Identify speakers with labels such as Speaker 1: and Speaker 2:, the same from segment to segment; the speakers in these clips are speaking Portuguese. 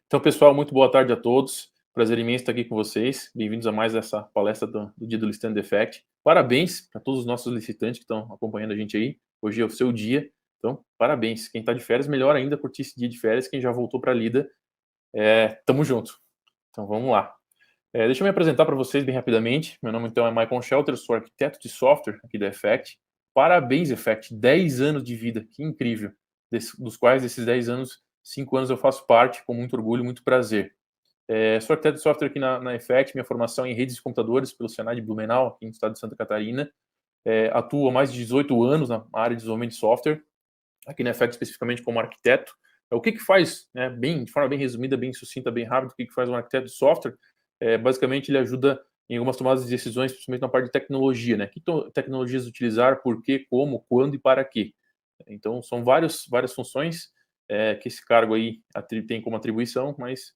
Speaker 1: Então, pessoal, muito boa tarde a todos. Prazer imenso estar aqui com vocês. Bem-vindos a mais essa palestra do Dia do Licitante Defect. Parabéns para todos os nossos licitantes que estão acompanhando a gente aí. Hoje é o seu dia, então parabéns. Quem está de férias, melhor ainda curtir esse dia de férias. Quem já voltou para a lida, tamo junto. Então vamos lá. Deixa eu me apresentar para vocês bem rapidamente. Meu nome então é Michael Shelter, sou arquiteto de software aqui da Effect. Parabéns, Effect, 10 anos de vida, que incrível. Dos quais, desses 10 anos, 5 anos eu faço parte, com muito orgulho, muito prazer. Sou arquiteto de software aqui na Effect, minha formação é em redes de computadores pelo Senai de Blumenau, aqui no estado de Santa Catarina. Atuo há mais de 18 anos na área de desenvolvimento de software, aqui na Effect especificamente como arquiteto. O que faz, né, de forma bem resumida, bem sucinta, bem rápida, o que faz um arquiteto de software? Basicamente, ele ajuda em algumas tomadas de decisões, principalmente na parte de tecnologia, né? Que tecnologias utilizar, por quê, como, quando e para quê. Então, são várias funções que esse cargo aí tem como atribuição, mas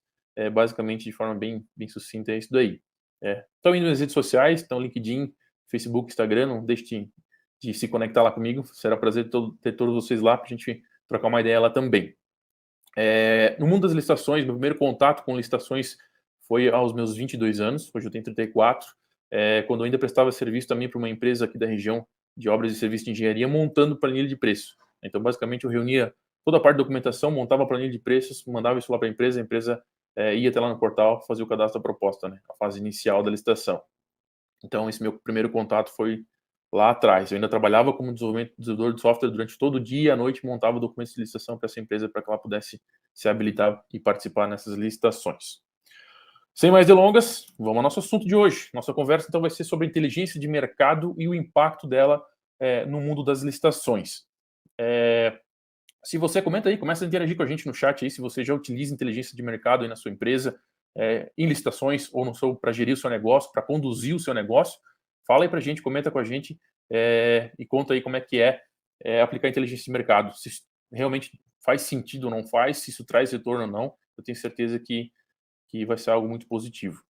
Speaker 1: basicamente, de forma bem sucinta, é isso daí. Estão indo nas redes sociais, então LinkedIn, Facebook, Instagram, não deixe de se conectar lá comigo, será um prazer ter todos vocês lá para a gente trocar uma ideia lá também. No mundo das licitações, meu primeiro contato com licitações foi aos meus 22 anos, hoje eu tenho 34, quando eu ainda prestava serviço também para uma empresa aqui da região de obras e serviços de engenharia, montando planilha de preço. Então, basicamente, eu reunia toda a parte de documentação, montava a planilha de preços, mandava isso lá para a empresa ia até lá no portal, fazer o cadastro da proposta, né, a fase inicial da licitação. Então, esse meu primeiro contato foi lá atrás. Eu ainda trabalhava como desenvolvedor de software durante todo o dia, à noite montava documentos de licitação para essa empresa para que ela pudesse se habilitar e participar nessas licitações. Sem mais delongas, vamos ao nosso assunto de hoje. Nossa conversa, então, vai ser sobre a inteligência de mercado e o impacto dela no mundo das licitações. Se você comenta aí, começa a interagir com a gente no chat aí, se você já utiliza inteligência de mercado aí na sua empresa, em licitações ou para gerir o seu negócio, para conduzir o seu negócio, fala aí para a gente, comenta com a gente e conta aí como é que aplicar inteligência de mercado, se realmente faz sentido ou não faz, se isso traz retorno ou não. Eu tenho certeza que vai ser algo muito positivo.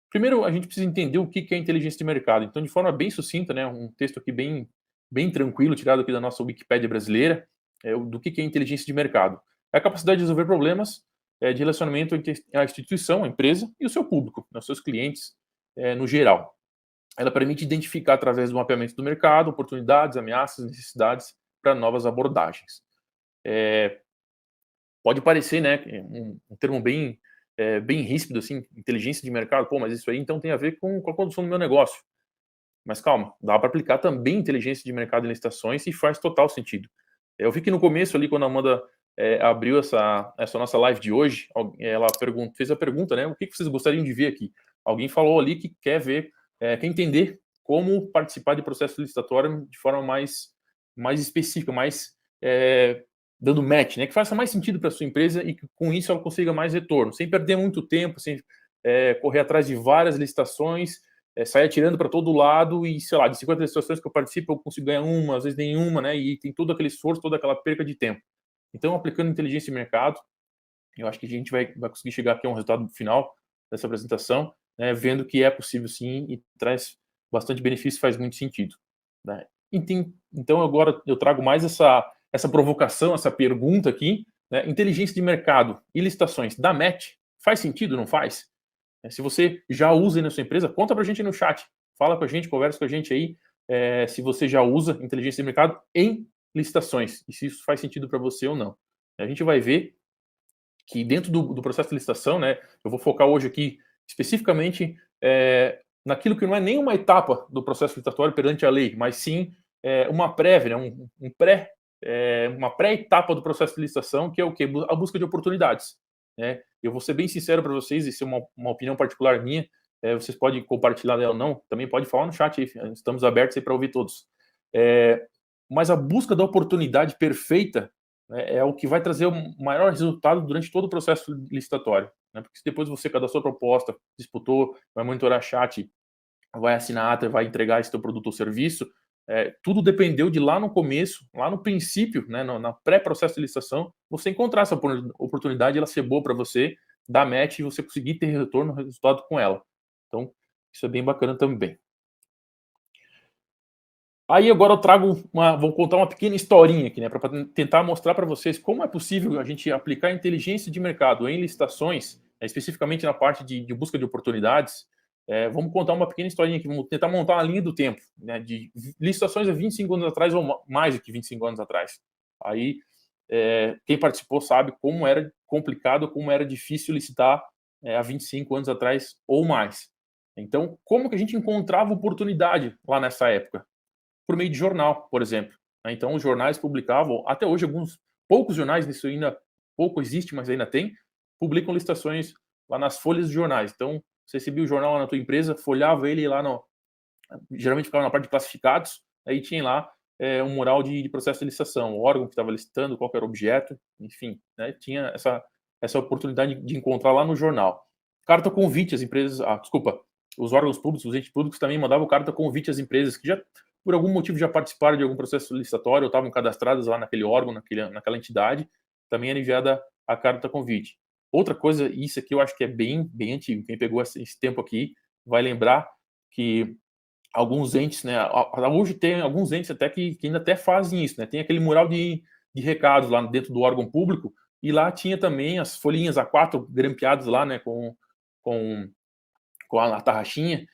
Speaker 1: Primeiro, a gente precisa entender o que é inteligência de mercado. Então, de forma bem sucinta, né, um texto aqui bem tranquilo, tirado aqui da nossa Wikipédia brasileira, do que é inteligência de mercado. É a capacidade de resolver problemas de relacionamento entre a instituição, a empresa e o seu público, né, os seus clientes no geral. Ela permite identificar, através do mapeamento do mercado, oportunidades, ameaças, necessidades para novas abordagens. Pode parecer, né, um termo bem ríspido, assim, inteligência de mercado, mas isso aí então tem a ver com a condução do meu negócio. Mas calma, dá para aplicar também inteligência de mercado em licitações e faz total sentido. Eu vi que no começo ali, quando a Amanda abriu essa nossa live de hoje, ela fez a pergunta, né, o que vocês gostariam de ver aqui? Alguém falou ali que quer quer entender como participar de processo licitatório de forma mais específica, dando match, né, que faça mais sentido para sua empresa e que com isso ela consiga mais retorno, sem perder muito tempo, sem correr atrás de várias licitações, sair atirando para todo lado e, sei lá, de 50 licitações que eu participo, eu consigo ganhar uma, às vezes nenhuma, né, e tem todo aquele esforço, toda aquela perca de tempo. Então, aplicando inteligência de mercado, eu acho que a gente vai conseguir chegar aqui a um resultado final dessa apresentação, né, vendo que é possível sim e traz bastante benefício, faz muito sentido, né. Então, agora eu trago mais essa provocação, essa pergunta aqui, né, inteligência de mercado e licitações, dá match? Faz sentido, não faz? Se você já usa aí na sua empresa, conta pra gente no chat, fala com a gente, conversa com a gente aí, se você já usa inteligência de mercado em licitações, e se isso faz sentido para você ou não. A gente vai ver que dentro do processo de licitação, né, eu vou focar hoje aqui especificamente naquilo que não é nenhuma etapa do processo licitatório perante a lei, mas sim uma prévia, né, uma pré-etapa do processo de licitação, que é o quê? A busca de oportunidades. Né? Eu vou ser bem sincero para vocês, isso é uma opinião particular minha, vocês podem compartilhar dela ou não, também pode falar no chat, estamos abertos aí para ouvir todos. Mas a busca da oportunidade perfeita, né, é o que vai trazer o maior resultado durante todo o processo licitatório. Né? Porque se depois você cadastrou a proposta, disputou, vai monitorar chat, vai assinar a ata, vai entregar esse teu produto ou serviço, tudo dependeu de lá no começo, lá no princípio, né, na pré-processo de licitação, você encontrar essa oportunidade, ela ser boa para você, dar match e você conseguir ter retorno, resultado com ela. Então, isso é bem bacana também. Aí agora eu trago vou contar uma pequena historinha aqui, né, para tentar mostrar para vocês como é possível a gente aplicar inteligência de mercado em licitações, especificamente na parte de busca de oportunidades. Vamos contar uma pequena historinha aqui, vamos tentar montar uma linha do tempo, né, de licitações há 25 anos atrás ou mais do que 25 anos atrás. Aí, quem participou sabe como era complicado, como era difícil licitar há 25 anos atrás ou mais. Então, como que a gente encontrava oportunidade lá nessa época? Por meio de jornal, por exemplo, né. Então os jornais publicavam, até hoje alguns poucos jornais, isso ainda pouco existe, mas ainda tem, publicam licitações lá nas folhas de jornais. Então, você recebia o jornal lá na tua empresa, folhava ele lá no geralmente ficava na parte de classificados, aí tinha lá, um mural de processo de licitação, o órgão que estava licitando, qual que era o objeto, enfim, né, tinha essa oportunidade de encontrar lá no jornal. Carta convite às empresas desculpa, os órgãos públicos, os entes públicos também mandavam carta convite às empresas que já, por algum motivo, já participaram de algum processo licitatório ou estavam cadastradas lá naquele órgão, naquela entidade, também era enviada a carta convite. Outra coisa, isso aqui eu acho que é bem antigo, quem pegou esse tempo aqui vai lembrar que alguns entes, né, hoje tem alguns entes até que ainda até fazem isso, né, tem aquele mural de recados lá dentro do órgão público, e lá tinha também as folhinhas A4 grampeadas lá, né, com com a tarraxinha,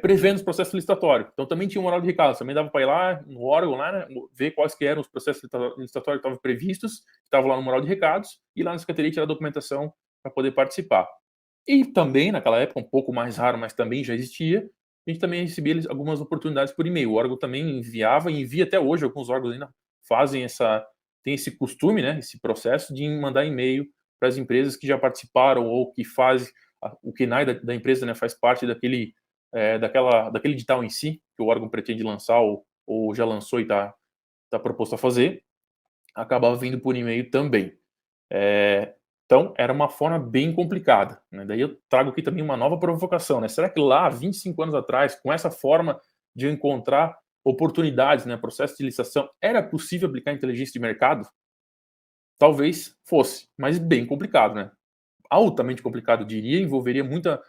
Speaker 1: prevendo os processos licitatórios. Então também tinha um mural de recados, também dava para ir lá no órgão, lá, né, ver quais que eram os processos licitatórios que estavam previstos, que estavam lá no mural de recados, e lá na secretaria tirar a documentação para poder participar. E também, naquela época, um pouco mais raro, mas também já existia, a gente também recebia algumas oportunidades por e-mail. O órgão também enviava e envia até hoje, alguns órgãos ainda fazem tem esse costume, né, esse processo de mandar e-mail para as empresas que já participaram ou que fazem o KNAI da empresa, né, faz parte daquele edital em si, que o órgão pretende lançar ou já lançou e está proposto a fazer, acabava vindo por e-mail também. Eh, então era uma forma bem complicada, né. Daí eu trago aqui também uma nova provocação, né, será que lá, 25 anos atrás, com essa forma de eu encontrar oportunidades, né, processo de licitação, era possível aplicar inteligência de mercado? Talvez fosse, mas bem complicado, né. Altamente complicado, eu diria, envolveria muita,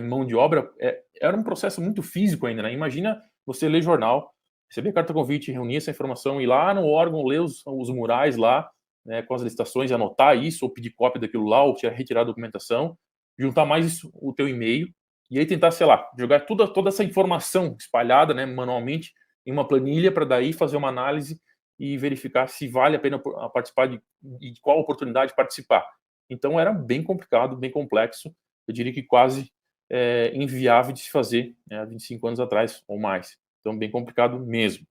Speaker 1: mão de obra, era um processo muito físico ainda, né. Imagina você ler jornal, receber carta convite, reunir essa informação, ir lá no órgão, ler os murais lá, né, com as licitações, anotar isso, ou pedir cópia daquilo lá, ou retirar a documentação, juntar mais isso o teu e-mail, e aí tentar, sei lá, jogar toda essa informação espalhada, né, manualmente, em uma planilha, para daí fazer uma análise e verificar se vale a pena participar de qual oportunidade participar. Então era bem complicado, bem complexo, eu diria que quase, inviável de se fazer, né, há 25 anos atrás ou mais. Então bem complicado mesmo.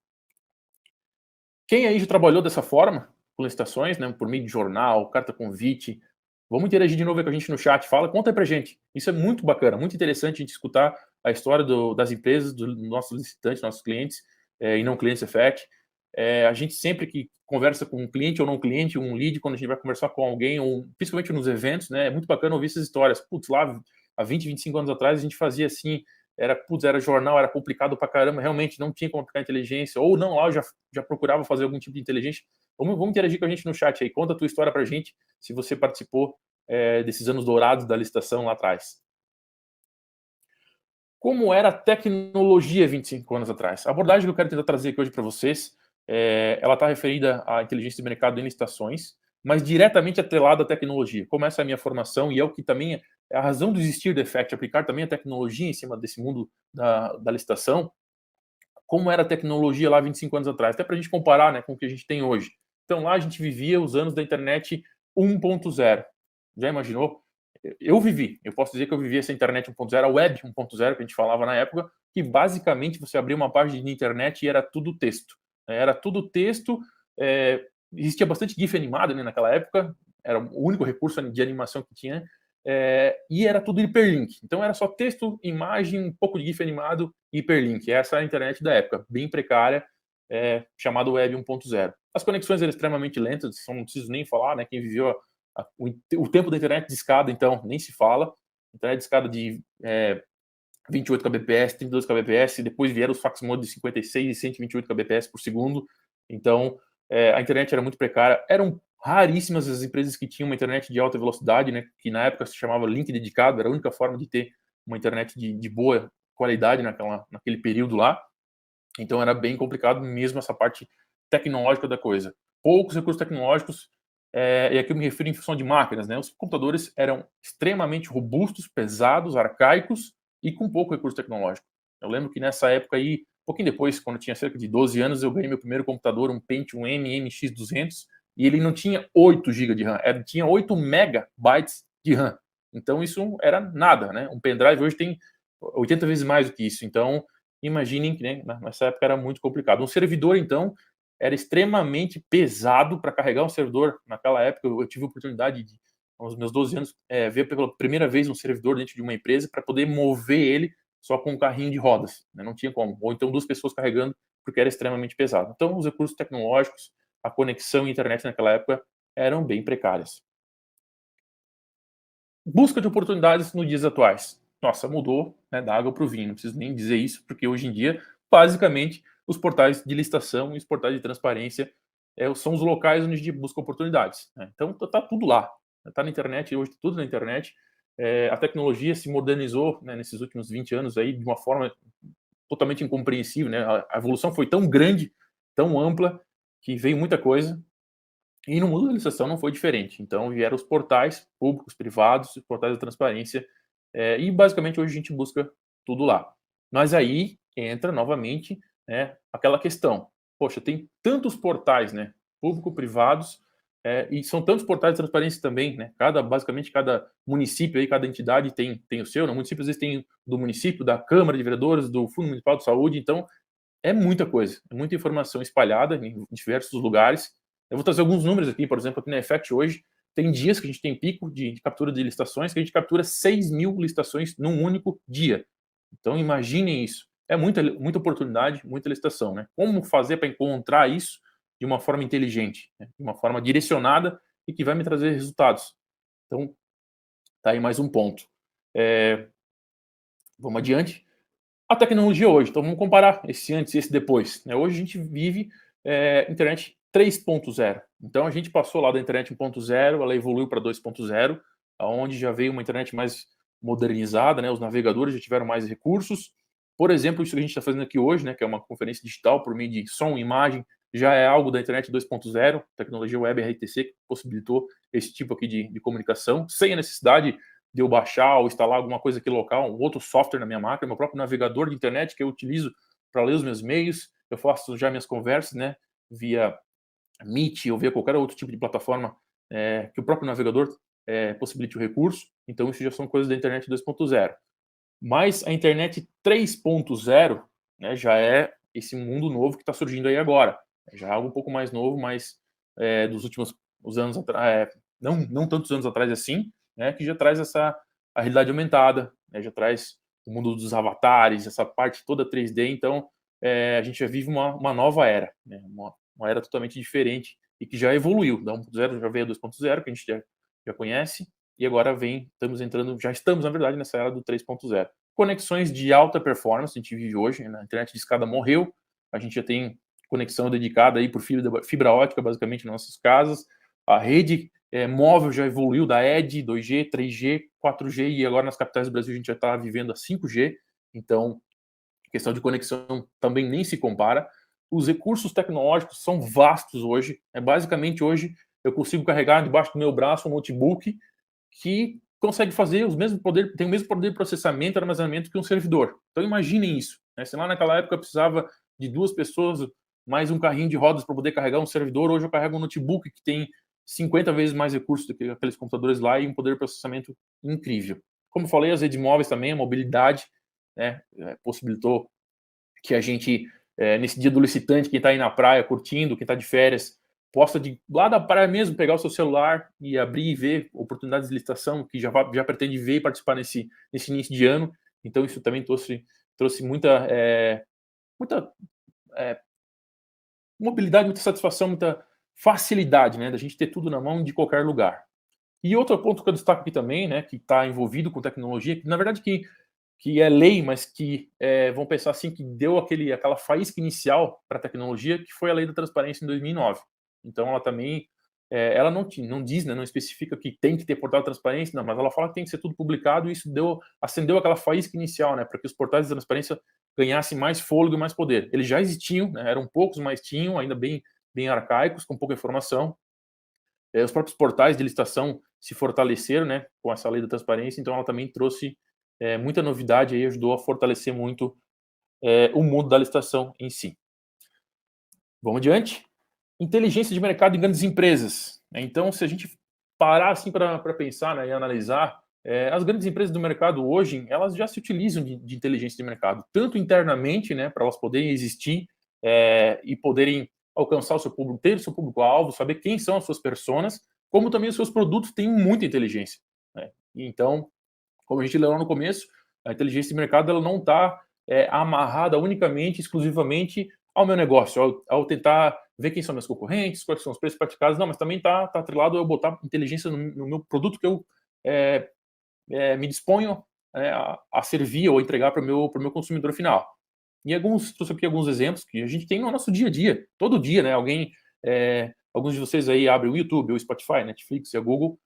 Speaker 1: Quem aí já trabalhou dessa forma, com licitações, né, por meio de jornal, carta convite, vamos interagir de novo aí com a gente no chat, fala, conta aí pra gente. Isso é muito bacana, muito interessante a gente escutar a história das empresas, dos nossos licitantes, nossos clientes, e não clientes effect. A gente sempre que conversa com um cliente ou não cliente, um lead, quando a gente vai conversar com alguém, ou principalmente nos eventos, né, é muito bacana ouvir essas histórias. Putz, lá há 20, 25 anos atrás a gente fazia assim, era jornal, era complicado pra caramba, realmente não tinha como aplicar inteligência, ou não, lá eu já procurava fazer algum tipo de inteligência. Vamos interagir com a gente no chat aí, conta a tua história pra gente, se você participou, desses anos dourados da licitação lá atrás. Como era a tecnologia 25 anos atrás? A abordagem que eu quero tentar trazer aqui hoje para vocês, ela está referida à inteligência de mercado em licitações, mas diretamente atrelada à tecnologia. Como essa é a minha formação e é o que também é a razão do existir do Effect, aplicar também a tecnologia em cima desse mundo da licitação, como era a tecnologia lá 25 anos atrás, até para a gente comparar, né, com o que a gente tem hoje. Então lá a gente vivia os anos da internet 1.0. Já imaginou? Eu vivi, eu posso dizer que eu vivi essa internet 1.0, a web 1.0 que a gente falava na época, que basicamente você abria uma página de internet e era tudo texto. Era tudo texto, existia bastante GIF animado, né, naquela época, era o único recurso de animação que tinha, e era tudo hiperlink. Então era só texto, imagem, um pouco de GIF animado e hiperlink. Essa era a internet da época, bem precária, chamada Web 1.0. As conexões eram extremamente lentas, não preciso nem falar, né? Quem viveu o tempo da internet de escada, então, nem se fala. Internet de escada de 28 kbps, 32 kbps, depois vieram os fax mode de 56 e 128 kbps por segundo. Então, a internet era muito precária. Eram raríssimas as empresas que tinham uma internet de alta velocidade, né, que na época se chamava link dedicado, era a única forma de ter uma internet de boa qualidade naquele período lá. Então era bem complicado mesmo essa parte tecnológica da coisa. Poucos recursos tecnológicos, e aqui eu me refiro em função de máquinas, né? Os computadores eram extremamente robustos, pesados, arcaicos e com pouco recurso tecnológico. Eu lembro que nessa época aí, um pouquinho depois, quando eu tinha cerca de 12 anos, eu ganhei meu primeiro computador, um Pentium M MX200, e ele não tinha 8 GB de RAM, tinha 8 megabytes de RAM. Então isso era nada, né? Um pendrive hoje tem 80 vezes mais do que isso. Então, imaginem que, né, nessa época era muito complicado. Um servidor, então, era extremamente pesado para carregar um servidor. Naquela época, eu tive a oportunidade de, aos meus 12 anos, ver pela primeira vez um servidor dentro de uma empresa para poder mover ele só com um carrinho de rodas. Né? Não tinha como. Ou então 2 pessoas carregando, porque era extremamente pesado. Então, os recursos tecnológicos, a conexão e internet naquela época eram bem precárias. Busca de oportunidades nos dias atuais. Nossa, mudou, né, da água para o vinho. Não preciso nem dizer isso, porque hoje em dia, basicamente, os portais de licitação e os portais de transparência são os locais onde a gente busca oportunidades. Né? Então, tá tudo lá. Tá na internet, hoje tudo na internet. A tecnologia se modernizou, né, nesses últimos 20 anos aí de uma forma totalmente incompreensível. Né? A evolução foi tão grande, tão ampla, que veio muita coisa. E no mundo da licitação não foi diferente. Então vieram os portais públicos, privados, os portais da transparência, e basicamente hoje a gente busca tudo lá. Mas aí entra novamente, né, aquela questão. Poxa, tem tantos portais, né, público-privados, e são tantos portais de transparência também, né? Basicamente cada município aí, cada entidade tem o seu. No município às vezes tem do município, da Câmara de Vereadores, do Fundo Municipal de Saúde. Então é muita coisa, é muita informação espalhada em diversos lugares. Eu vou trazer alguns números aqui, por exemplo, aqui na Effect hoje, tem dias que a gente tem pico de captura de licitações, que a gente captura 6.000 licitações num único dia. Então imaginem isso. É muita oportunidade, muita licitação. Né? Como fazer para encontrar isso de uma forma inteligente, né? De uma forma direcionada e que vai me trazer resultados. Então, tá aí mais um ponto. Vamos adiante. A tecnologia hoje, então vamos comparar esse antes e esse depois. Né? Hoje a gente vive internet 3.0. Então a gente passou lá da internet 1.0, ela evoluiu para 2.0, onde já veio uma internet mais modernizada, né? Os navegadores já tiveram mais recursos. Por exemplo, isso que a gente está fazendo aqui hoje, né? Que é uma conferência digital por meio de som e imagem, já é algo da internet 2.0, tecnologia web RTC, que possibilitou esse tipo aqui de comunicação, sem a necessidade de eu baixar ou instalar alguma coisa aqui local, um outro software na minha máquina, meu próprio navegador de internet que eu utilizo para ler os meus e-mails, eu faço já minhas conversas, né, via Meet ou via qualquer outro tipo de plataforma que o próprio navegador possibilite o recurso. Então isso já são coisas da internet 2.0. Mas a internet 3.0, né, já é esse mundo novo que está surgindo aí agora. Já é algo um pouco mais novo, mas dos últimos os anos atrás, não tantos anos atrás assim, né, que já traz a realidade aumentada, né, já traz o mundo dos avatares, essa parte toda 3D. Então a gente já vive uma nova era, né, uma era totalmente diferente e que já evoluiu. Da 1.0 já veio a 2.0, que a gente já conhece, e agora já estamos, na verdade, nessa era do 3.0. Conexões de alta performance, a gente vive hoje, né? A internet de escada morreu, a gente já tem conexão dedicada aí por fibra ótica, basicamente, nas nossas casas. A rede móvel já evoluiu da ED, 2G, 3G, 4G, e agora nas capitais do Brasil a gente já está vivendo a 5G. Então, questão de conexão também nem se compara. Os recursos tecnológicos são vastos hoje. Basicamente, hoje, eu consigo carregar debaixo do meu braço um notebook que consegue fazer tem o mesmo poder de processamento e armazenamento que um servidor. Então imaginem isso. Né? Se lá naquela época eu precisava de 2 pessoas, mais um carrinho de rodas para poder carregar um servidor, hoje eu carrego um notebook que tem 50 vezes mais recursos do que aqueles computadores lá e um poder de processamento incrível. Como falei, as redes móveis também, a mobilidade, né, possibilitou que a gente, nesse dia do licitante, quem está aí na praia curtindo, quem está de férias, possa lá da praia mesmo pegar o seu celular e abrir e ver oportunidades de licitação que já pretende ver e participar nesse início de ano. Então isso também trouxe muita mobilidade, muita satisfação, muita facilidade, né, da gente ter tudo na mão de qualquer lugar. E outro ponto que eu destaco aqui também, né, que está envolvido com tecnologia, que na verdade que é lei, mas que vão pensar assim, que deu aquela faísca inicial para a tecnologia, que foi a lei da transparência em 2009. Então ela também ela não diz, né, não especifica que tem que ter portal de transparência, não, mas ela fala que tem que ser tudo publicado e isso acendeu aquela faísca inicial, né, para que os portais de transparência ganhassem mais fôlego e mais poder. Eles já existiam, né, eram poucos, mas tinham, ainda bem arcaicos, com pouca informação. Os próprios portais de licitação se fortaleceram, né, com essa lei da transparência, então ela também trouxe muita novidade e ajudou a fortalecer muito o mundo da licitação em si. Vamos adiante? Inteligência de mercado em grandes empresas. Então, se a gente parar assim para pensar, né, e analisar, as grandes empresas do mercado hoje, elas já se utilizam de inteligência de mercado, tanto internamente, né, para elas poderem existir e poderem alcançar o seu público, ter o seu público-alvo, saber quem são as suas personas, como também os seus produtos têm muita inteligência, né? Então, como a gente leu lá no começo, a inteligência de mercado ela não está amarrada unicamente, exclusivamente ao meu negócio, ao tentar ver quem são meus concorrentes, quais são os preços praticados, não, mas também está atrelado a eu botar inteligência no meu produto que eu me disponho a servir ou entregar para o meu consumidor final. E trouxe aqui alguns exemplos que a gente tem no nosso dia a dia, todo dia, né? Alguns de vocês aí abrem o YouTube, o Spotify, Netflix e a Google,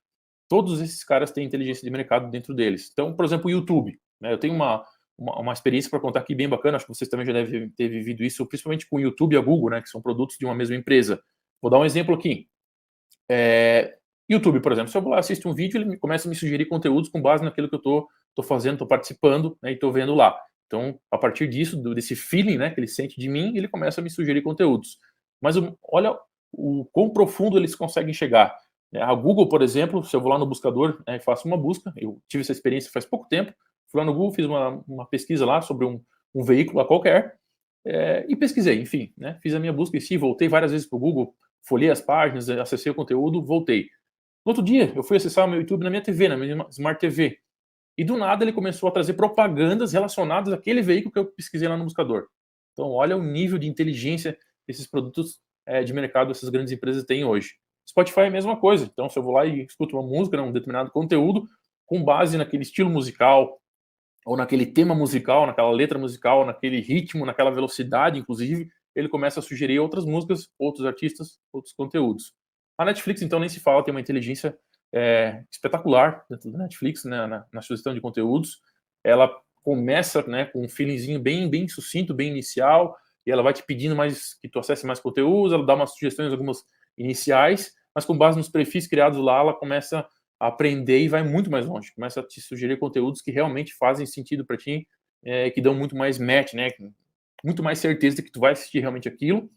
Speaker 1: todos esses caras têm inteligência de mercado dentro deles. Então, por exemplo, o YouTube, né? Eu tenho uma experiência para contar aqui bem bacana, acho que vocês também já devem ter vivido isso, principalmente com o YouTube e a Google, né? Que são produtos de uma mesma empresa. Vou dar um exemplo aqui. YouTube, por exemplo, se eu vou lá assistir um vídeo, ele começa a me sugerir conteúdos com base naquilo que eu tô fazendo, estou participando, né, e estou vendo lá. Então, a partir disso, desse feeling, né, que ele sente de mim, ele começa a me sugerir conteúdos. Mas olha o quão profundo eles conseguem chegar. A Google, por exemplo, se eu vou lá no buscador, né, e faço uma busca, eu tive essa experiência faz pouco tempo, fui lá no Google, fiz uma pesquisa lá sobre um veículo lá qualquer, e pesquisei, enfim, né, fiz a minha busca em si, voltei várias vezes para o Google, folhei as páginas, acessei o conteúdo, voltei. No outro dia, eu fui acessar o meu YouTube na minha TV, na minha Smart TV. E do nada ele começou a trazer propagandas relacionadas àquele veículo que eu pesquisei lá no buscador. Então, olha o nível de inteligência que esses produtos de mercado, essas grandes empresas têm hoje. Spotify é a mesma coisa. Então, se eu vou lá e escuto uma música, um determinado conteúdo, com base naquele estilo musical, ou naquele tema musical, naquela letra musical, naquele ritmo, naquela velocidade, inclusive, ele começa a sugerir outras músicas, outros artistas, outros conteúdos. A Netflix, então, nem se fala, tem uma inteligência espetacular dentro da Netflix, né, na sugestão de conteúdos. Ela começa, né, com um feelingzinho bem sucinto, bem inicial, e ela vai te pedindo que tu acesse mais conteúdos, ela dá umas sugestões, algumas iniciais, mas com base nos perfis criados lá, ela começa a aprender e vai muito mais longe, começa a te sugerir conteúdos que realmente fazem sentido para ti, que dão muito mais match, né, muito mais certeza de que tu vai assistir realmente aquilo,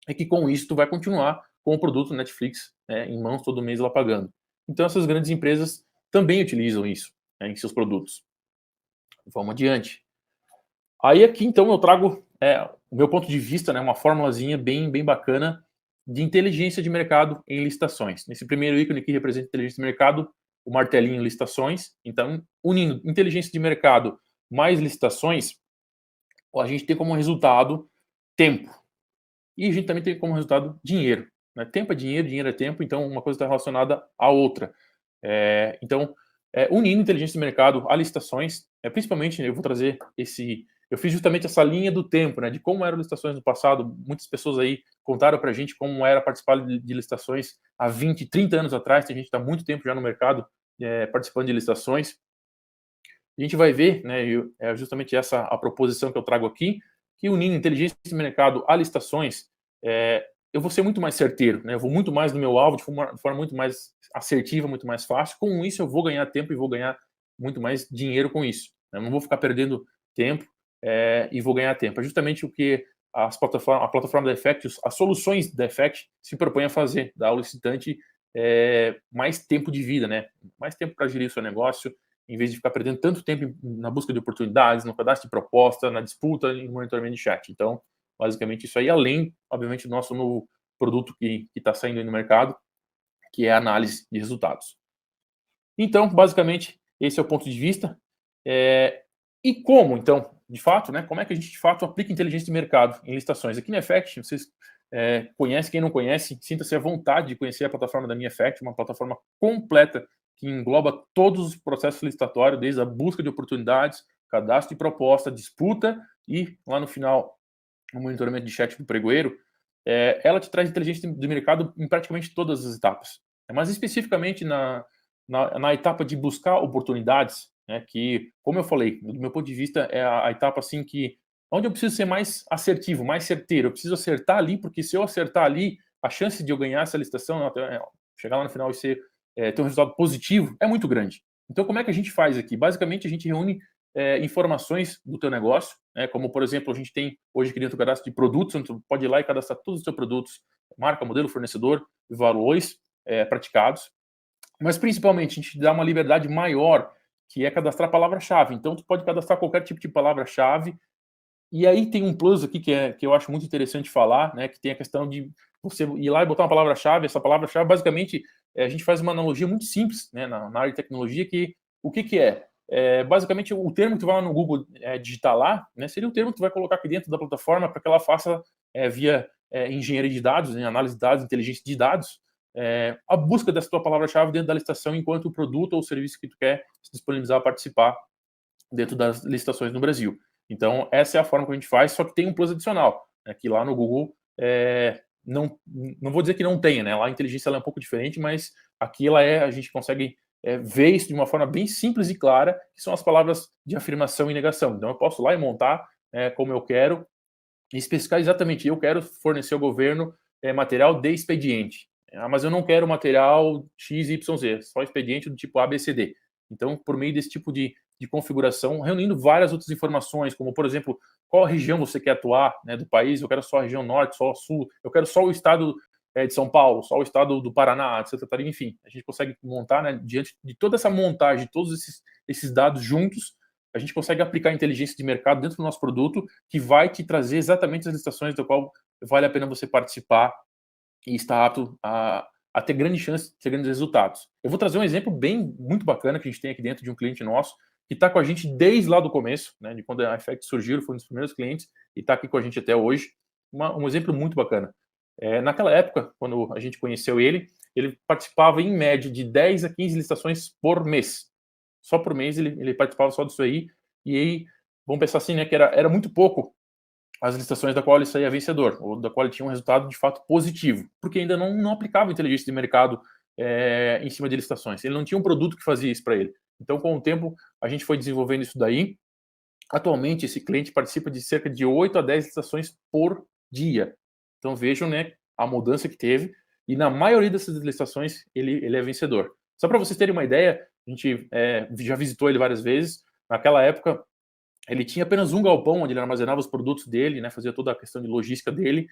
Speaker 1: e que com isso tu vai continuar com o produto Netflix em mãos todo mês lá pagando. Então essas grandes empresas também utilizam isso, né, em seus produtos. Vamos adiante. Aí aqui então eu trago o meu ponto de vista, né, uma formulazinha bem bacana de inteligência de mercado em licitações. Nesse primeiro ícone aqui representa inteligência de mercado, o martelinho licitações. Então, unindo inteligência de mercado mais licitações, a gente tem como resultado tempo. E a gente também tem como resultado dinheiro, né? Tempo é dinheiro, dinheiro é tempo, então uma coisa está relacionada à outra. Então, unindo inteligência de mercado a licitações, principalmente, né, eu vou trazer eu fiz justamente essa linha do tempo, né, de como eram licitações no passado. Muitas pessoas aí contaram para a gente como era participar de licitações há 20, 30 anos atrás. Tem gente que está há muito tempo já no mercado participando de licitações. A gente vai ver, né, é justamente essa a proposição que eu trago aqui, que unindo inteligência de mercado a licitações, eu vou ser muito mais certeiro, né, eu vou muito mais no meu alvo de forma muito mais assertiva, muito mais fácil. Com isso, eu vou ganhar tempo e vou ganhar muito mais dinheiro com isso, né? Eu não vou ficar perdendo tempo e vou ganhar tempo. É justamente o que a plataforma da Effect, as soluções da Effect se propõem a fazer, dar ao licitante mais tempo de vida, né, mais tempo para gerir o seu negócio, em vez de ficar perdendo tanto tempo na busca de oportunidades, no cadastro de proposta, na disputa e no monitoramento de chat. Então, basicamente, isso aí, além, obviamente, do nosso novo produto que está saindo aí no mercado, que é a análise de resultados. Então, basicamente, esse é o ponto de vista. E como, então, de fato, né, como é que a gente, de fato, aplica inteligência de mercado em licitações? Aqui na Effect, vocês conhecem, quem não conhece, sinta-se à vontade de conhecer a plataforma da minha Effect, uma plataforma completa que engloba todos os processos licitatórios, desde a busca de oportunidades, cadastro de proposta, disputa e, lá no final, o monitoramento de chat do pregoeiro. ela te traz inteligência de mercado em praticamente todas as etapas. Mas especificamente na etapa de buscar oportunidades, né, que, como eu falei, do meu ponto de vista, é a etapa assim que onde eu preciso ser mais assertivo, mais certeiro. Eu preciso acertar ali, porque se eu acertar ali, a chance de eu ganhar essa licitação, chegar lá no final e ter um resultado positivo, é muito grande. Então, como é que a gente faz aqui? Basicamente, a gente reúne informações do teu negócio, né, como, por exemplo, a gente tem hoje aqui dentro do cadastro de produtos, onde tu pode ir lá e cadastrar todos os seus produtos, marca, modelo, fornecedor, valores praticados. Mas, principalmente, a gente dá uma liberdade maior, que é cadastrar palavra-chave. Então, tu pode cadastrar qualquer tipo de palavra-chave. E aí tem um plus aqui que eu acho muito interessante falar, né, que tem a questão de você ir lá e botar uma palavra-chave. Essa palavra-chave, basicamente, a gente faz uma analogia muito simples, né, na área de tecnologia, que o que é? Basicamente, o termo que tu vai lá no Google digitar lá, né, seria o termo que tu vai colocar aqui dentro da plataforma para que ela faça via engenharia de dados, né, análise de dados, inteligência de dados, a busca dessa tua palavra-chave dentro da licitação enquanto o produto ou serviço que tu quer se disponibilizar a participar dentro das licitações no Brasil. Então, essa é a forma que a gente faz, só que tem um plus adicional, né, que lá no Google, não vou dizer que não tenha, né, lá a inteligência ela é um pouco diferente, mas aqui a gente consegue ver isso de uma forma bem simples e clara, que são as palavras de afirmação e negação. Então, eu posso ir lá e montar como eu quero, e especificar exatamente, eu quero fornecer ao governo material de expediente, mas eu não quero material XYZ, só expediente do tipo ABCD. Então, por meio desse tipo de configuração, reunindo várias outras informações, como, por exemplo, qual região você quer atuar, né, do país, eu quero só a região norte, só a sul, eu quero só o estado de São Paulo, só o estado do Paraná, de Santa Catarina, enfim. A gente consegue montar, né, diante de toda essa montagem, todos esses dados juntos, a gente consegue aplicar inteligência de mercado dentro do nosso produto, que vai te trazer exatamente as licitações da qual vale a pena você participar e estar apto a ter grande chance de ter grandes resultados. Eu vou trazer um exemplo muito bacana que a gente tem aqui dentro de um cliente nosso, que está com a gente desde lá do começo, né, de quando a Effect surgiu, foi um dos primeiros clientes, e está aqui com a gente até hoje. Um exemplo muito bacana. Naquela época, quando a gente conheceu ele participava em média de 10 a 15 licitações por mês. Só por mês ele participava só disso aí, e aí, vamos pensar assim, né, que era muito pouco as licitações da qual ele saía vencedor, ou da qual ele tinha um resultado de fato positivo, porque ainda não aplicava inteligência de mercado em cima de licitações. Ele não tinha um produto que fazia isso para ele. Então, com o tempo, a gente foi desenvolvendo isso daí. Atualmente, esse cliente participa de cerca de 8 a 10 licitações por dia. Então, vejam, né, a mudança que teve, e na maioria dessas licitações, ele é vencedor. Só para vocês terem uma ideia, a gente já visitou ele várias vezes. Naquela época, ele tinha apenas um galpão onde ele armazenava os produtos dele, né, fazia toda a questão de logística dele.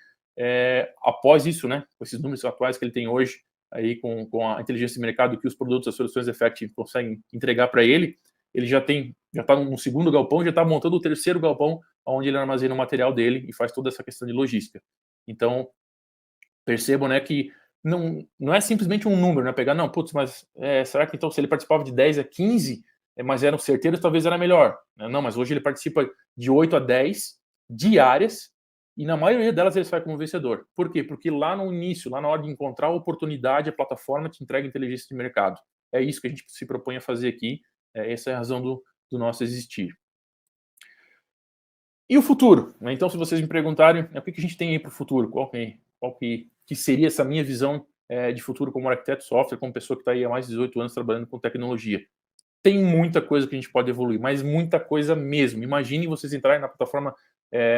Speaker 1: Após isso, né, com esses números atuais que ele tem hoje, aí com a inteligência de mercado que os produtos, as soluções Effect conseguem entregar para ele, ele já está no segundo galpão, já está montando o terceiro galpão, onde ele armazena o material dele e faz toda essa questão de logística. Então, percebam, né, que não é simplesmente um número, né, pegar, não, putz, mas será que então se ele participava de 10 a 15, mas eram certeiros, talvez era melhor. Não, mas hoje ele participa de 8 a 10 diárias, e na maioria delas ele sai como vencedor. Por quê? Porque lá no início, lá na hora de encontrar a oportunidade, a plataforma te entrega inteligência de mercado. É isso que a gente se propõe a fazer aqui, essa é a razão do nosso existir. E o futuro? Então, se vocês me perguntarem, o que a gente tem aí para o futuro? Qual que seria essa minha visão de futuro como arquiteto de software, como pessoa que está aí há mais de 18 anos trabalhando com tecnologia? Tem muita coisa que a gente pode evoluir, mas muita coisa mesmo. Imagine vocês entrarem na plataforma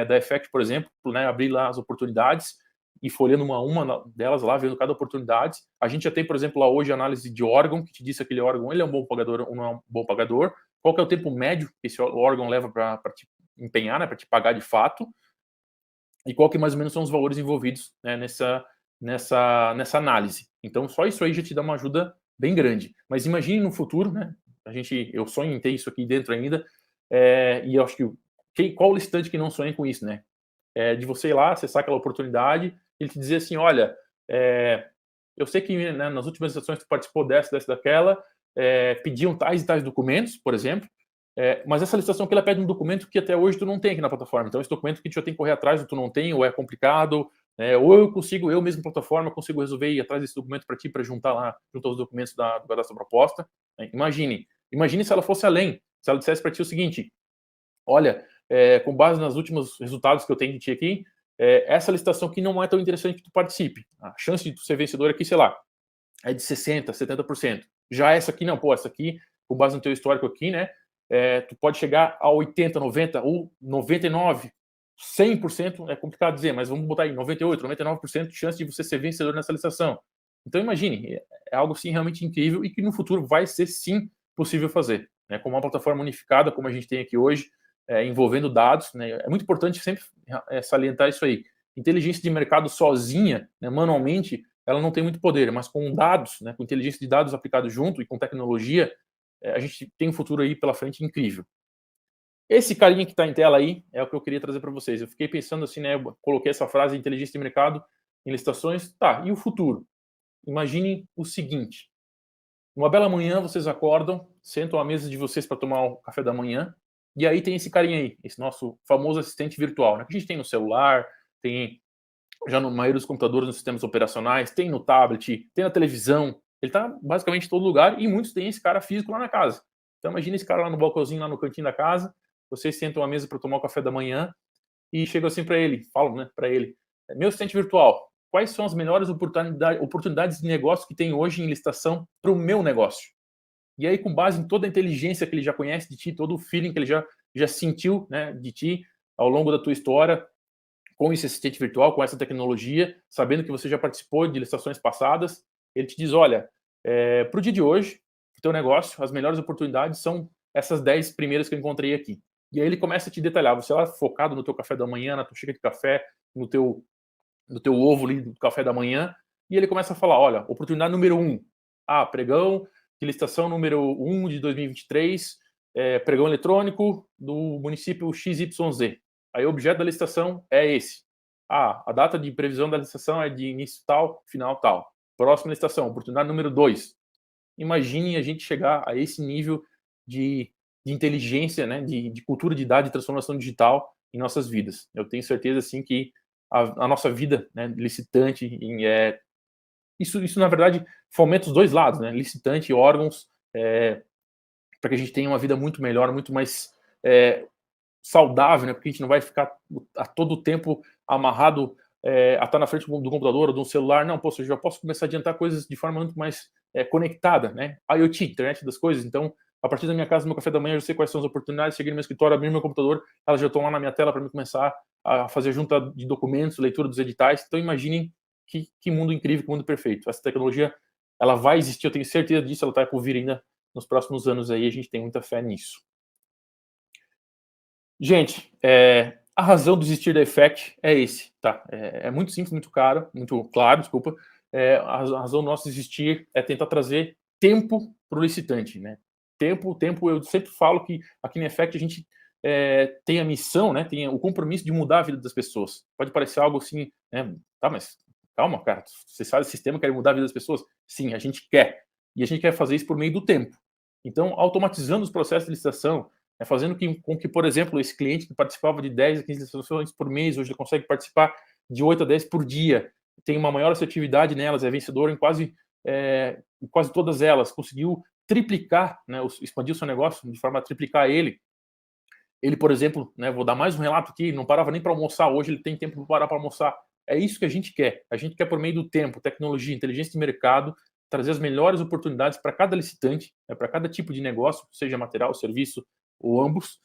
Speaker 1: da Effect, por exemplo, né, abrir lá as oportunidades e folhando uma delas lá, vendo cada oportunidade. A gente já tem, por exemplo, lá hoje a análise de órgão, que te diz se aquele órgão ele é um bom pagador ou não é um bom pagador, qual que é o tempo médio que esse órgão leva para te empenhar, né, para te pagar de fato, e qual que mais ou menos são os valores envolvidos, né, nessa análise. Então, só isso aí já te dá uma ajuda bem grande. Mas imagine no futuro, né, eu sonho em ter isso aqui dentro ainda, e eu acho que qual licitante que não sonha com isso, né? De você ir lá, acessar aquela oportunidade, ele te dizer assim, olha, eu sei que, né, nas últimas licitações tu participou dessa, daquela, pediam tais e tais documentos, por exemplo, mas essa licitação aqui ela pede um documento que até hoje tu não tem aqui na plataforma. Então, esse documento que tu já tem que correr atrás, ou tu não tem, ou é complicado, ou eu mesmo, plataforma, consigo resolver ir atrás desse documento para ti, para juntar os documentos do cadastro da proposta. Imagine se ela fosse além, se ela dissesse para ti o seguinte, olha, com base nos últimos resultados que eu tenho de ti aqui, essa licitação que não é tão interessante que tu participe. A chance de tu ser vencedor aqui, sei lá, é de 60%, 70%. Já essa aqui, não, pô, essa aqui, com base no teu histórico aqui, né, tu pode chegar a 80%, 90% ou 99%, 100%, é complicado dizer, mas vamos botar aí 98%, 99% de chance de você ser vencedor nessa licitação. Então imagine, é algo assim realmente incrível e que no futuro vai ser sim possível fazer, né, com uma plataforma unificada como a gente tem aqui hoje, envolvendo dados, né, é muito importante sempre salientar isso aí. Inteligência de mercado sozinha, né, manualmente, ela não tem muito poder, mas com dados, né, com inteligência de dados aplicados junto e com tecnologia, a gente tem um futuro aí pela frente incrível. Esse carinha que está em tela aí é o que eu queria trazer para vocês. Eu fiquei pensando assim, né, eu coloquei essa frase inteligência de mercado em licitações, tá, e o futuro? Imaginem o seguinte, uma bela manhã vocês acordam, sentam à mesa de vocês para tomar o café da manhã, e aí tem esse carinha aí, esse nosso famoso assistente virtual, né, que a gente tem no celular, tem já no maioria dos computadores, nos sistemas operacionais, tem no tablet, tem na televisão, ele está basicamente em todo lugar e muitos têm esse cara físico lá na casa. Então imagina esse cara lá no balcãozinho, lá no cantinho da casa, vocês sentam à mesa para tomar o café da manhã e chegam assim para ele, falam, né, para ele, meu assistente virtual, quais são as melhores oportunidades de negócio que tem hoje em licitação para o meu negócio? E aí, com base em toda a inteligência que ele já conhece de ti, todo o feeling que ele já sentiu, né, de ti ao longo da tua história, com esse assistente virtual, com essa tecnologia, sabendo que você já participou de licitações passadas, ele te diz, olha, para o dia de hoje, para o teu negócio, as melhores oportunidades são essas 10 primeiras que eu encontrei aqui. E aí ele começa a te detalhar, você lá focado no teu café da manhã, na tua xícara de café, no teu ovo ali do café da manhã, e ele começa a falar, olha, oportunidade número 1, pregão de licitação número 1 de 2023, pregão eletrônico do município XYZ. Aí o objeto da licitação é esse. A data de previsão da licitação é de início tal, final tal. Próxima licitação, oportunidade número 2. Imagine a gente chegar a esse nível de inteligência, né, de cultura de dados e transformação digital em nossas vidas. Eu tenho certeza, assim, que a nossa vida, né, licitante, isso, na verdade, fomenta os dois lados, né, licitante e órgãos, para que a gente tenha uma vida muito melhor, muito mais saudável, né? Porque a gente não vai ficar a todo tempo amarrado a estar na frente do computador ou de um celular. Não, poxa, eu já posso começar a adiantar coisas de forma muito mais conectada, né? IoT, internet das coisas. Então, a partir da minha casa, no meu café da manhã, eu já sei quais são as oportunidades. Cheguei no meu escritório, abri meu computador, elas já estão lá na minha tela para mim começar a fazer junta de documentos, leitura dos editais. Então, imaginem que mundo incrível, que mundo perfeito. Essa tecnologia, ela vai existir, eu tenho certeza disso, ela está por vir ainda nos próximos anos aí, a gente tem muita fé nisso. Gente, a razão do existir da Effect é esse, tá? É muito simples, muito claro, desculpa. A razão do nosso existir é tentar trazer tempo para o licitante, né? Tempo, eu sempre falo que aqui na Effect a gente tem a missão, né? Tem o compromisso de mudar a vida das pessoas. Pode parecer algo assim, né? Tá, mas calma, cara, você sabe o sistema quer mudar a vida das pessoas? Sim, a gente quer. E a gente quer fazer isso por meio do tempo. Então, automatizando os processos de licitação, fazendo com que, por exemplo, esse cliente que participava de 10 a 15 licitações por mês, hoje ele consegue participar de 8 a 10 por dia, tem uma maior assertividade nelas, é vencedor em quase todas elas, conseguiu triplicar, né, expandir o seu negócio de forma a triplicar ele. Ele, por exemplo, né, vou dar mais um relato aqui, não parava nem para almoçar, hoje ele tem tempo para parar para almoçar. É isso que a gente quer. A gente quer, por meio do tempo, tecnologia, inteligência de mercado, trazer as melhores oportunidades para cada licitante, né, para cada tipo de negócio, seja material, serviço ou ambos,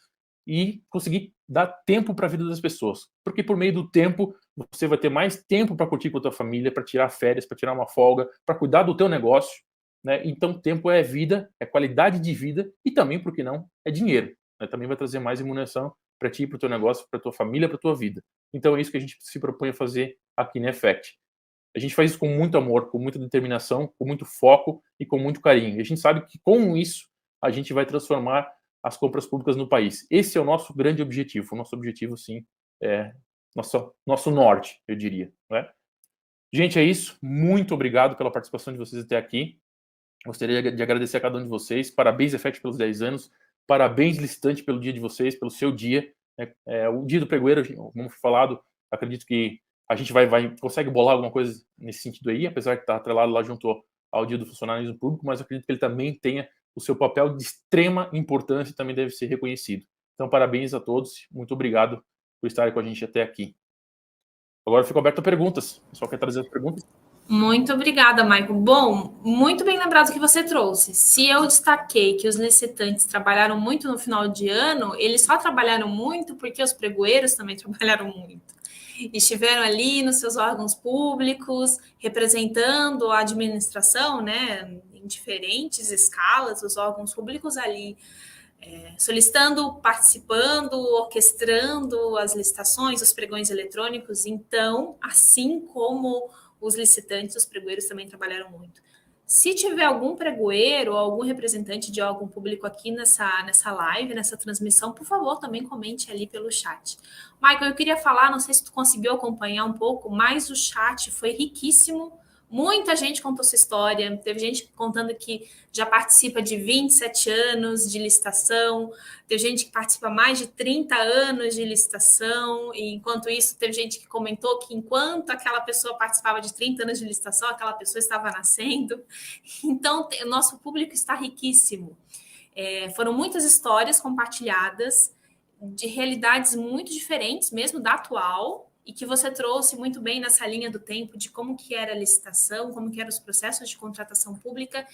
Speaker 1: e conseguir dar tempo para a vida das pessoas. Porque por meio do tempo, você vai ter mais tempo para curtir com a tua família, para tirar férias, para tirar uma folga, para cuidar do teu negócio, né? Então, tempo é vida, é qualidade de vida e também, por que não, é dinheiro, né? Também vai trazer mais remuneração para ti, para o teu negócio, para tua família, para tua vida. Então, é isso que a gente se propõe a fazer aqui na Effect. A gente faz isso com muito amor, com muita determinação, com muito foco e com muito carinho. E a gente sabe que com isso a gente vai transformar as compras públicas no país. Esse é o nosso grande objetivo. O nosso objetivo, sim, é nosso norte, eu diria. Né? Gente, é isso. Muito obrigado pela participação de vocês até aqui. Gostaria de agradecer a cada um de vocês. Parabéns, Effect, pelos 10 anos. Parabéns, licitante, pelo dia de vocês, pelo seu dia. O dia do pregoeiro, como foi falado, acredito que a gente consegue bolar alguma coisa nesse sentido aí, apesar de estar atrelado lá junto ao dia do funcionalismo público, mas acredito que ele também tenha o seu papel de extrema importância e também deve ser reconhecido. Então, parabéns a todos. Muito obrigado por estarem com a gente até aqui. Agora fico aberto a perguntas. O pessoal quer trazer as perguntas?
Speaker 2: Muito obrigada, Michael. Bom, muito bem lembrado que você trouxe. Se eu destaquei que os licitantes trabalharam muito no final de ano, eles só trabalharam muito porque os pregoeiros também trabalharam muito. Estiveram ali nos seus órgãos públicos, representando a administração, né, em diferentes escalas, os órgãos públicos ali, solicitando, participando, orquestrando as licitações, os pregões eletrônicos. Então, assim como os licitantes, os pregoeiros também trabalharam muito. Se tiver algum pregoeiro ou algum representante de órgão público aqui nessa live, nessa transmissão, por favor, também comente ali pelo chat. Michael, eu queria falar, não sei se tu conseguiu acompanhar um pouco, mas o chat foi riquíssimo. Muita gente contou sua história. Teve gente contando que já participa de 27 anos de licitação. Teve gente que participa mais de 30 anos de licitação. E, enquanto isso, teve gente que comentou que enquanto aquela pessoa participava de 30 anos de licitação, aquela pessoa estava nascendo. Então, o nosso público está riquíssimo. Foram muitas histórias compartilhadas de realidades muito diferentes, mesmo da atual, e que você trouxe muito bem nessa linha do tempo de como que era a licitação, como que eram os processos de contratação pública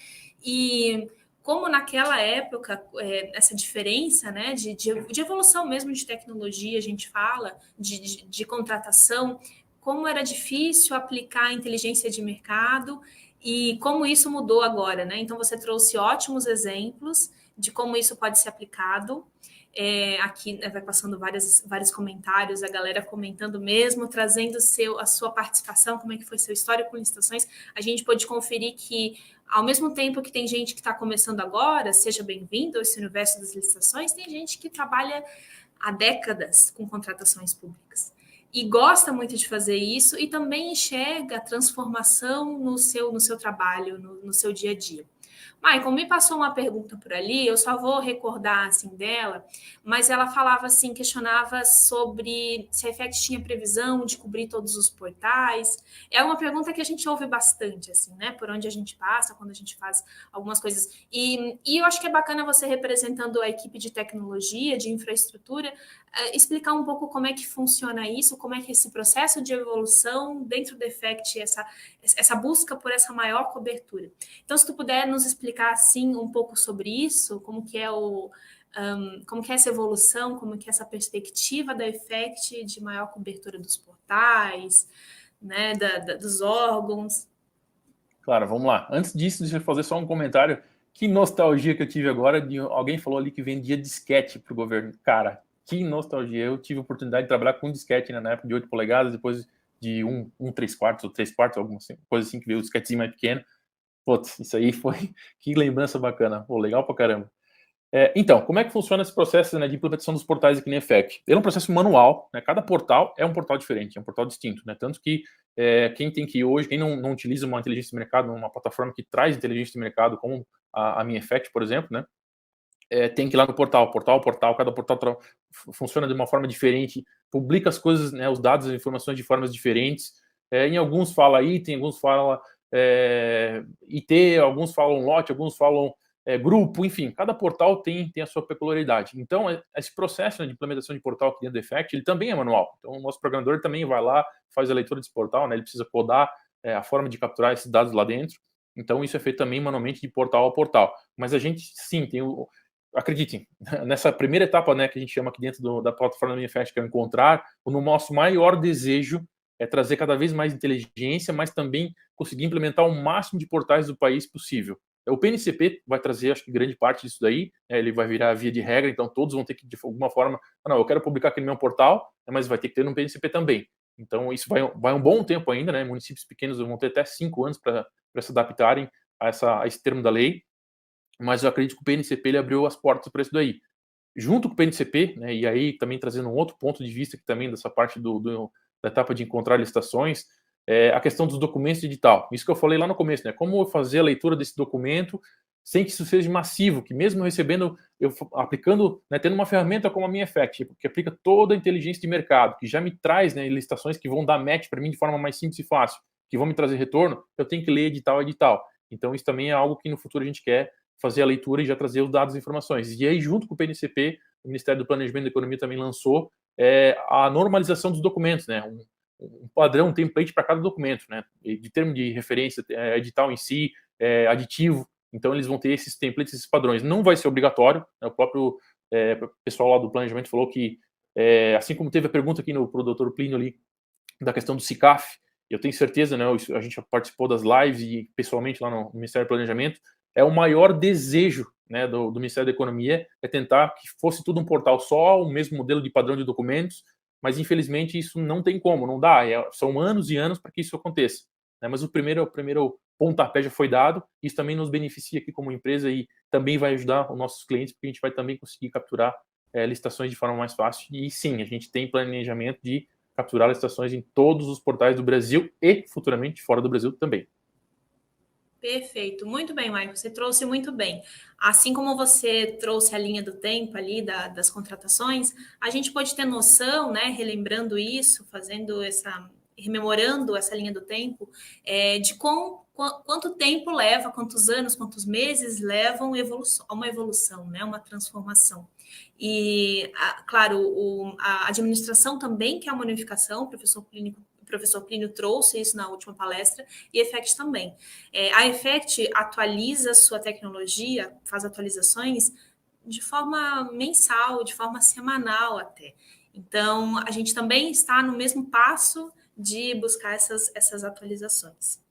Speaker 2: e como naquela época, essa diferença, né, de evolução mesmo de tecnologia, a gente fala, de contratação, como era difícil aplicar a inteligência de mercado e como isso mudou agora, né? Então, você trouxe ótimos exemplos de como isso pode ser aplicado. Aqui, né, vai passando vários comentários, a galera comentando mesmo, trazendo a sua participação, como é que foi seu histórico com licitações. A gente pode conferir que, ao mesmo tempo que tem gente que está começando agora, seja bem-vindo a esse universo das licitações, tem gente que trabalha há décadas com contratações públicas e gosta muito de fazer isso e também enxerga a transformação no seu trabalho, no seu dia a dia. Michael, me passou uma pergunta por ali, eu só vou recordar assim dela, mas ela falava assim, questionava sobre se a Effect tinha previsão de cobrir todos os portais. É uma pergunta que a gente ouve bastante, assim, né? Por onde a gente passa, quando a gente faz algumas coisas. E eu acho que é bacana você representando a equipe de tecnologia, de infraestrutura, explicar um pouco como é que funciona isso, como é que esse processo de evolução dentro do Effect, essa busca por essa maior cobertura. Então, se tu puder nos explicar assim um pouco sobre isso, como que é como que é essa evolução, como que é essa perspectiva da Effect de maior cobertura dos portais, né, dos órgãos.
Speaker 1: Claro, vamos lá. Antes disso, deixa eu fazer só um comentário. Que nostalgia que eu tive agora de alguém falou ali que vendia disquete para o governo. Cara, que nostalgia. Eu tive a oportunidade de trabalhar com disquete, né, na época de 8 polegadas, depois de 3/4 ou 3/4, alguma coisa assim, que veio o disquetezinho mais pequeno. Putz, isso aí foi... Que lembrança bacana. Pô, legal pra caramba. Então, como é que funciona esse processo, né, de implementação dos portais aqui no Effect? Ele é um processo manual, né, cada portal é um portal diferente, é um portal distinto, né, tanto que quem tem que ir hoje, quem não utiliza uma inteligência de mercado, uma plataforma que traz inteligência de mercado, como a minha Effect, por exemplo, né, tem que ir lá no portal, cada portal funciona de uma forma diferente, publica as coisas, né, os dados, as informações de formas diferentes, em alguns fala item, alguns fala IT, alguns falam lote, alguns falam grupo, enfim, cada portal tem a sua peculiaridade. Então, esse processo, né, de implementação de portal aqui dentro do Effect, ele também é manual. Então, o nosso programador também vai lá, faz a leitura desse portal, né, ele precisa codar a forma de capturar esses dados lá dentro. Então, isso é feito também manualmente de portal a portal. Mas a gente, sim, acreditem, nessa primeira etapa, né, que a gente chama aqui dentro da plataforma da Effect, que é encontrar, o nosso maior desejo é trazer cada vez mais inteligência, mas também conseguir implementar o máximo de portais do país possível. O PNCP vai trazer, acho que, grande parte disso daí, ele vai virar via de regra, então todos vão ter que, de alguma forma, não, eu quero publicar aqui no meu portal, mas vai ter que ter no PNCP também. Então, isso vai um bom tempo ainda, né? Municípios pequenos vão ter até 5 anos para se adaptarem a esse termo da lei, mas eu acredito que o PNCP ele abriu as portas para isso daí. Junto com o PNCP, né, e aí também trazendo um outro ponto de vista que também dessa parte da etapa de encontrar licitações, a questão dos documentos digital. Isso que eu falei lá no começo, né? Como fazer a leitura desse documento sem que isso seja massivo, que mesmo recebendo, eu aplicando, né, tendo uma ferramenta como a minha Effect, que aplica toda a inteligência de mercado, que já me traz, né, licitações que vão dar match para mim de forma mais simples e fácil, que vão me trazer retorno, eu tenho que ler edital a edital. Então isso também é algo que no futuro a gente quer fazer a leitura e já trazer os dados e informações. E aí, junto com o PNCP, o Ministério do Planejamento e da Economia também lançou a normalização dos documentos, né? um padrão, um template para cada documento, né? De termo de referência, edital em si, aditivo. Então, eles vão ter esses templates, esses padrões. Não vai ser obrigatório, né? O próprio pessoal lá do planejamento falou que, assim como teve a pergunta aqui pro Dr. Plínio ali, da questão do SICAF, eu tenho certeza, né? A gente já participou das lives e pessoalmente lá no Ministério do Planejamento, é o maior desejo, né, do Ministério da Economia, é tentar que fosse tudo um portal só, o mesmo modelo de padrão de documentos, mas infelizmente isso não tem como, não dá, são anos e anos para que isso aconteça, né? Mas o primeiro pontapé já foi dado, isso também nos beneficia aqui como empresa e também vai ajudar os nossos clientes, porque a gente vai também conseguir capturar licitações de forma mais fácil, e sim, a gente tem planejamento de capturar licitações em todos os portais do Brasil e futuramente fora do Brasil também.
Speaker 2: Perfeito, muito bem, Maicon, você trouxe muito bem. Assim como você trouxe a linha do tempo ali das contratações, a gente pode ter noção, né, relembrando isso, rememorando essa linha do tempo, de quanto tempo leva, quantos anos, quantos meses levam a uma evolução, né, uma transformação. E, claro, a administração também quer uma unificação, o professor Plínio trouxe isso na última palestra, e a Effect também. A Effect atualiza sua tecnologia, faz atualizações de forma mensal, de forma semanal até. Então, a gente também está no mesmo passo de buscar essas atualizações.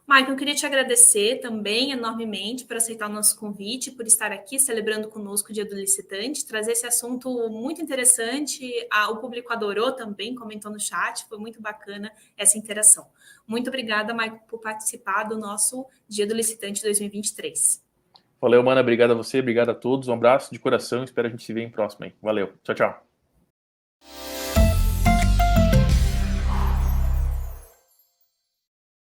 Speaker 2: Maicon, eu queria te agradecer também enormemente por aceitar o nosso convite, por estar aqui celebrando conosco o Dia do Licitante, trazer esse assunto muito interessante. O público adorou também, comentou no chat, foi muito bacana essa interação. Muito obrigada, Maicon, por participar do nosso Dia do Licitante 2023.
Speaker 1: Valeu, Mana, obrigado a você, obrigado a todos, um abraço de coração, espero a gente se ver em próximo aí. Valeu, tchau, tchau.